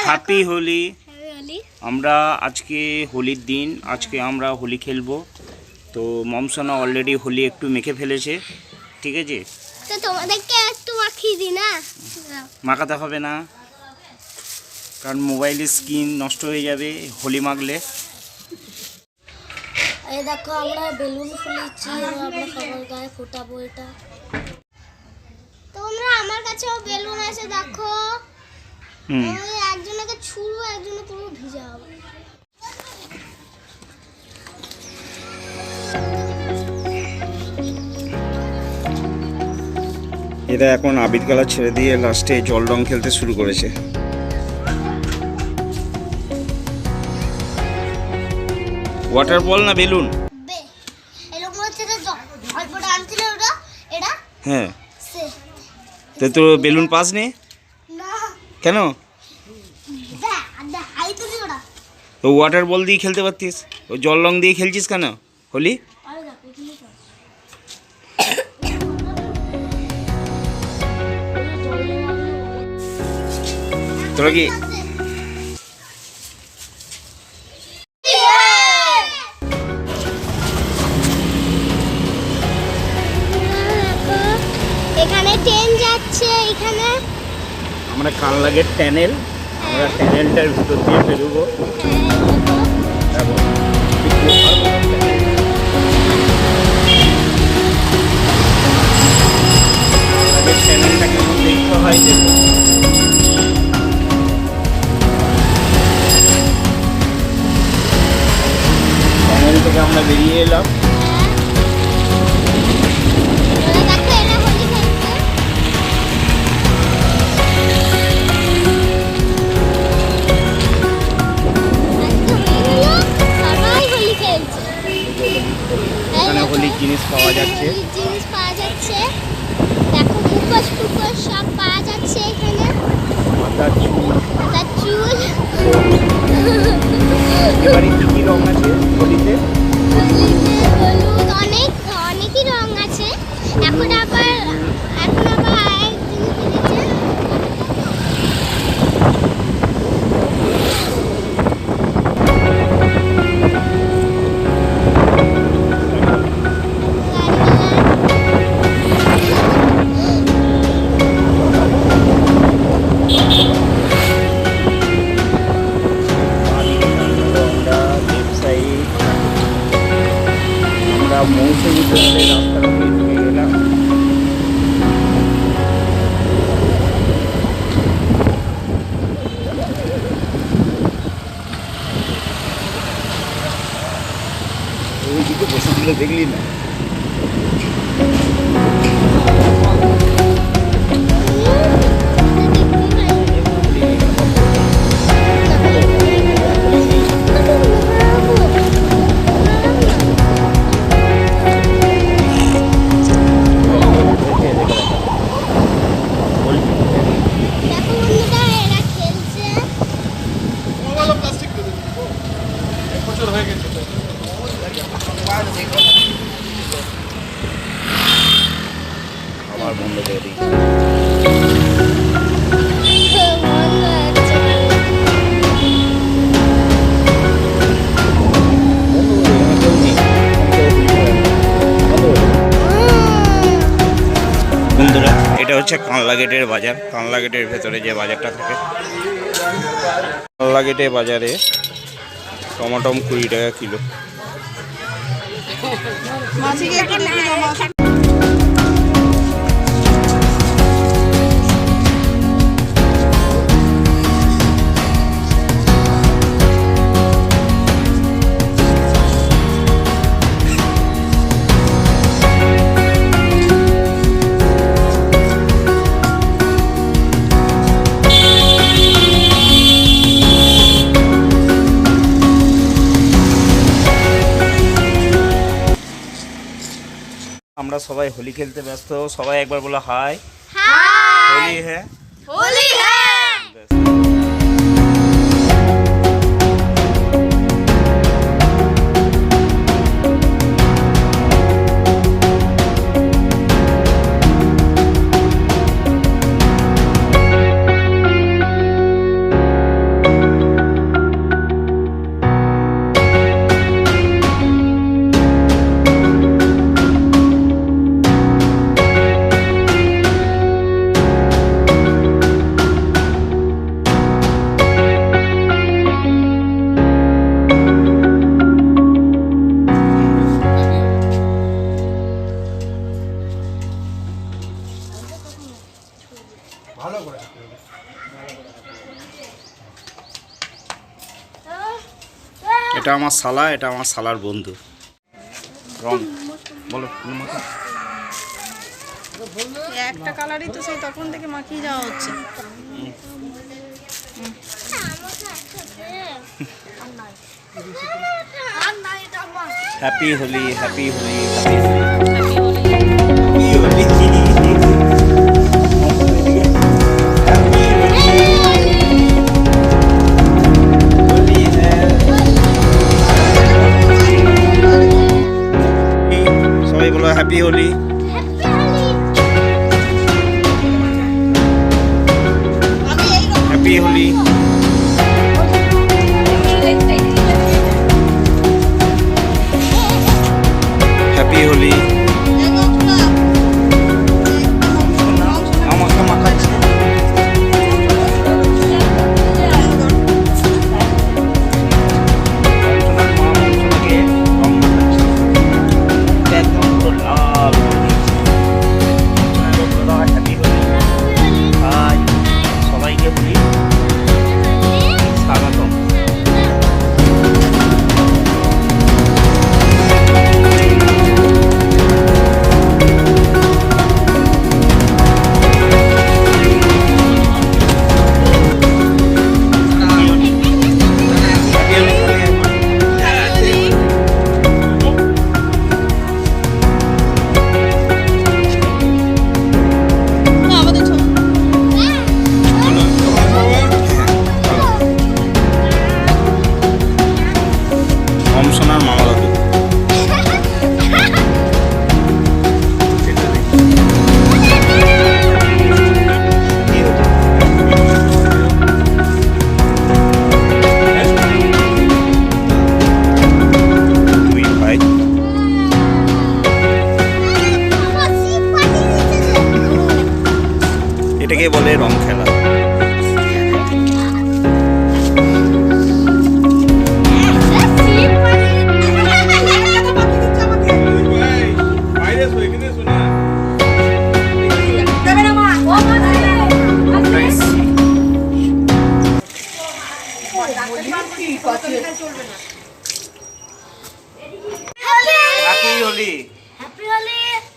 Happy Holi. আমরা আজকে হোলির দিন, আজকে আমরা হোলি খেলবো। তো মমসোনা অলরেডি হোলি একটু মেখে ফেলেছে, ঠিক আছে? তো তোমাদেরকে একটু মাখিয়ে দিই না? মাখাতে হবে না, কারণ মোবাইলের স্ক্রিন নষ্ট হয়ে যাবে হোলি মাখলে। এই দেখো আমরা বেলুন ফুলিয়েছি, আমরা সবার গায়ে ফোটাবো এটা। তোমরা আমার কাছেও বেলুন আছে দেখো। একজনকে ছুড়বো, একজনে পুরো ভিজাবো। এরা এখন আবির কালার ছেড়ে দিয়ে লাস্টে জল রং খেলতে শুরু করেছে। ওয়াটার বল না বেলুন? হ্যাঁ, তো তোর বেলুন পাস নে কেন? তো ওয়াটার বল দিয়ে খেলতে পারতিস, ও জল রং দিয়ে খেলছিস কেন হোলি? তোরা কি এখানে ট্রেন যাচ্ছে, এখানে আমরা কানলাগের ট্যানেল, আমরা ট্যানেলটার ভিতর দিয়ে বেরোবো। ট্যানেলটা কেমন দেখতে হয় দেখো। ট্যানেল থেকে আমরা বেরিয়ে এলাম। এখানে হোলির জিনিস পাওয়া যাচ্ছে, দেখো মুখোশ টুকোশ সব পাওয়া যাচ্ছে এখানে। মাথার চুল, এবারে কি কি রং আছে হোলিতে? হলুদ, অনেকই রং আছে। এখন আবার আরেক জিনিস এনেছে। মৌসুমি ট্রেনের রাস্তার উপরে ঢুকে গেলাম। ওইদিকে বসে দিলে দেখলি না? আবার বন্ধ করে দিই। বন্ধুরা, এটা হচ্ছে কানলা গেটের বাজার। কানলা গেটের ভেতরে যে বাজারটা থাকে, কানলা গেটের বাজারে টমাটো 20 টাকা কিলো। আমরা সবাই হোলি খেলতে ব্যস্ত। সবাই একবার বলো হাই। হোলি হ্যাঁ, হোলি হ্যাঁ। এটা আমার শালা, এটা আমার শালার বন্ধু। রং বলো মাখা। একটা কালারই তো সেই তখন থেকে মাখিয়ে যাওয়া হচ্ছে। Happy Holi, happy Holi, happy Holi. সবাই বলো happy Holi. Happy Holi. Happy Holi. আমাকে মাখাচ্ছে। একদম লাল হ্যাপি হোলি। হাই সবাইকে বলি স্বাগতম। সোনার মামা দাদু দুই ভাই। এটাকে বলে রং খেলা। হ্যাপি হোলি।